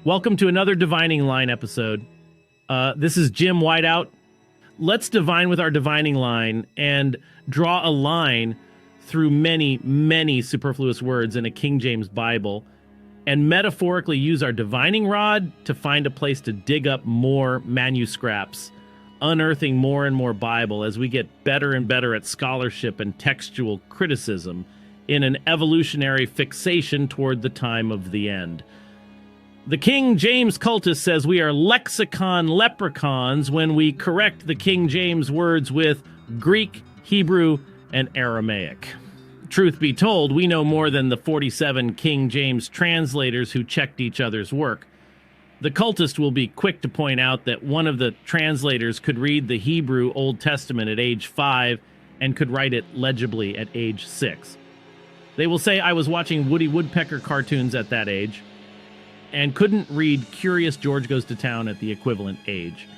Welcome to another Divining Line episode. This is Jim Whiteout. Let's divine with our divining line and draw a line through many, many superfluous words in a King James Bible and metaphorically use our divining rod to find a place to dig up more manuscraps, unearthing more and more Bible as we get better and better at scholarship and textual criticism in an evolutionary fixation toward the time of the end. The King James Cultist says we are Lexicon Lephrechauns when we correct the King James words with Greek, Hebrew, and Aramaic. Truth be told, we know more than the 47 King James translators who checked each other's work. The cultist will be quick to point out that one of the translators could read the Hebrew Old Testament at age 5 and could write it legibly at age 6. They will say I was watching Woody Woodpecker cartoons at that age and couldn't read Curious George Goes to Town at the equivalent age.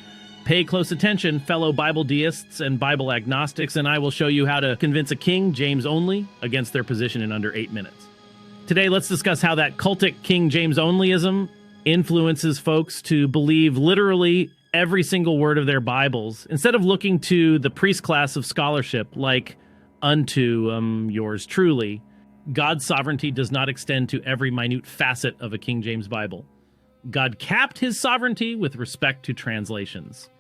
Pay close attention, fellow Bible deists and Bible agnostics, and I will show you how to convince a King James only against their position in under 8 minutes. Today, let's discuss how that cultic King James onlyism influences folks to believe literally every single word of their Bibles, instead of looking to the PriestClass of Scholarship like unto yours truly. God's sovereignty does not extend to every minute facet of a King James Bible. God capped his sovereignty with respect to translations.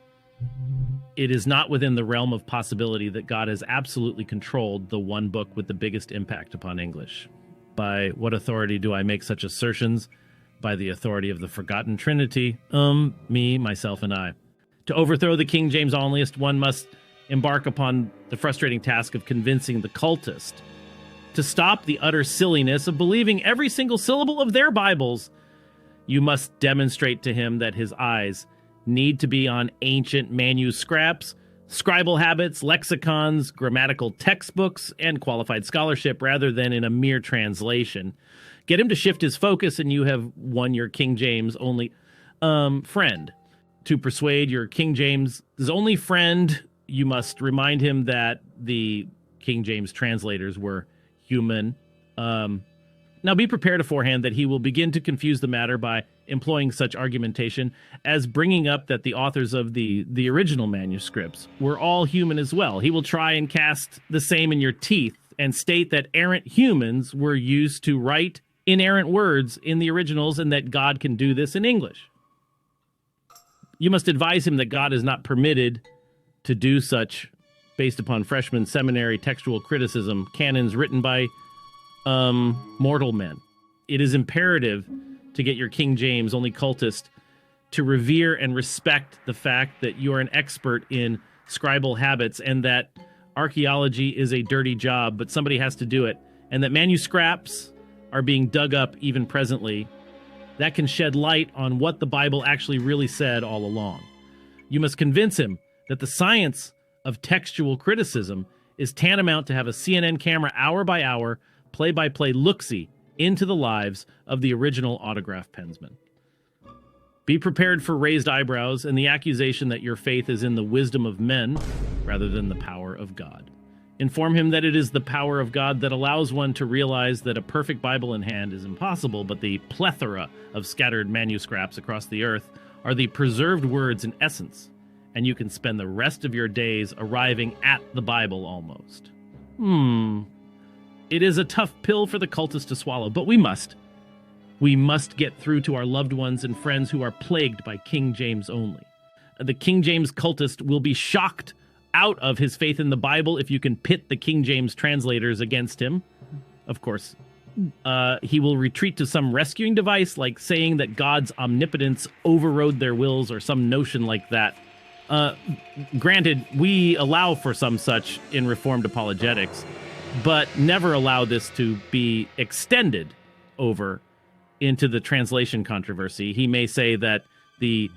It is not within the realm of possibility that God has absolutely controlled the one book with the biggest impact upon English. By what authority do I make such assertions? By the authority of the forgotten Trinity, me, myself, and I. To overthrow the King James onlyist, one must embark upon the frustrating task of convincing the cultist to stop the utter silliness of believing every single syllable of their Bibles. You must demonstrate to him that his eyes need to be on ancient manuscripts, Scribal Habits, lexicons, grammatical textbooks, and qualified scholarship rather than in a mere translation. Get him to shift his focus and you have won your King James only friend. To persuade your King James' only friend, you must remind him that the King James translators were human. Now be prepared beforehand that he will begin to confuse the matter by employing such argumentation as bringing up that the authors of the original manuscripts were all human as well. He will try and cast the same in your teeth and state that errant humans were used to write inerrant words in the originals and that God can do this in English. You must advise him that God is not permitted to do such based upon Freshman Seminary Textual Criticism, canons written by mortal men. It is imperative to get your King James only cultist to revere and respect the fact that you are an expert in scribal habits and that archaeology is a dirty job, but somebody has to do it, and that manuscripts are being dug up even presently. That can shed light on what the Bible actually really said all along. You must convince him that the science of textual criticism is tantamount to have a CNN camera hour by hour, play-by-play look-see into the lives of the original autograph pensmen. Be prepared for raised eyebrows and the accusation that your faith is in the wisdom of men rather than the power of God. Inform him that it is the power of God that allows one to realize that a perfect Bible in hand is impossible, but the plethora of scattered manuscripts across the earth are the preserved words in essence, and you can spend the rest of your days arriving at the Bible almost. It is a tough pill for the cultist to swallow, but we must. We must get through to our loved ones and friends who are plagued by King James only. The King James cultist will be shocked out of his faith in the Bible if you can pit the King James translators against him. Of course, he will retreat to some rescuing device like saying that God's omnipotence overrode their wills or some notion like that. Granted, we allow for some such in Reformed Apologetics, but never allow this to be extended over into the translation controversy. He may say that the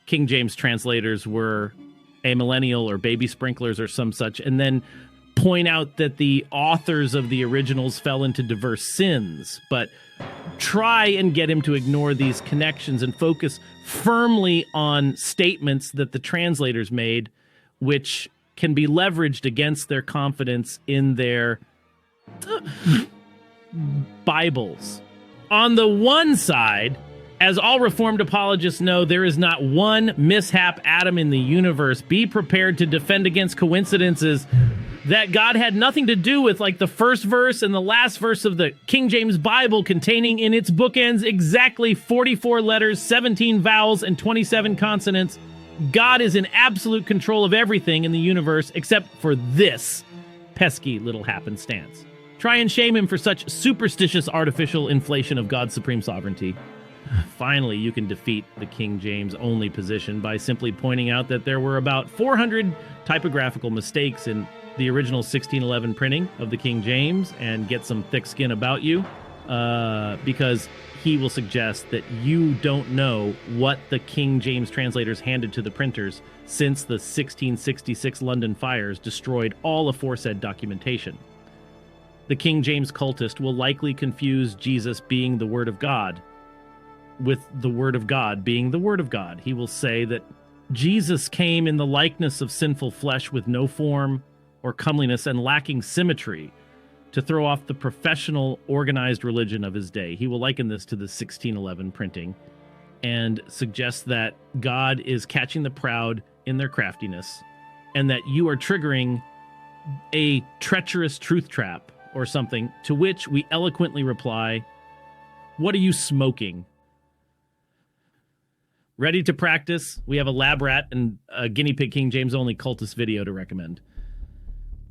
King James translators were amillennial or baby sprinklers or some such, and then point out that the authors of the originals fell into diverse sins, but try and get him to ignore these connections and focus firmly on statements that the translators made, which can be leveraged against their confidence in their Bibles. On the one side, As all Reformed apologists know, there is not one mishap atom in the universe. Be prepared to defend against coincidences that God had nothing to do with, like the first verse and the last verse of the King James Bible containing in its bookends exactly 44 letters, 17 vowels, and 27 consonants. God is in absolute control of everything in the universe except for this pesky little happenstance. Try and shame him for such superstitious artificial inflation of God's supreme sovereignty. Finally, you can defeat the King James only position by simply pointing out that there were about 400 typographical mistakes in the original 1611 printing of the King James and get some thick skin about you, because he will suggest that you don't know what the King James translators handed to the printers since the 1666 London fires destroyed all aforesaid documentation. The King James cultist will likely confuse Jesus being the Word of God with the Word of God being the Word of God. He will say that Jesus came in the likeness of sinful flesh with no form or comeliness and lacking symmetry to throw off the professional, organized religion of his day. He will liken this to the 1611 printing and suggest that God is catching the proud in their craftiness and that you are triggering a treacherous truth trap or something, to which we eloquently reply, "What are you smoking?" Ready to practice? We have a lab rat and a guinea pig King James only cultist video to recommend.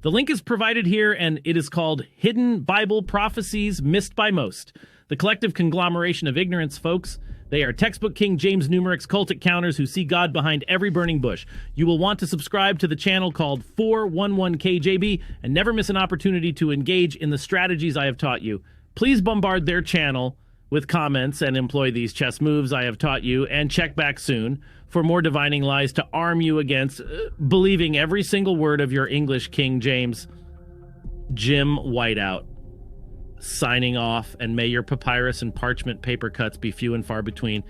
The link is provided here, and it is called Hidden Bible Prophecies Missed by Most. The collective conglomeration of ignorance, folks. They are textbook King James numerics cultic counters who see God behind every burning bush. You will want to subscribe to the channel called 411KJB and never miss an opportunity to engage in the strategies I have taught you. Please bombard their channel with comments and employ these chess moves I have taught you, and check back soon for more divining lies to arm you against believing every single word of your English King James. Jim Whiteout, signing off, and may your papyrus and parchment paper cuts be few and far between.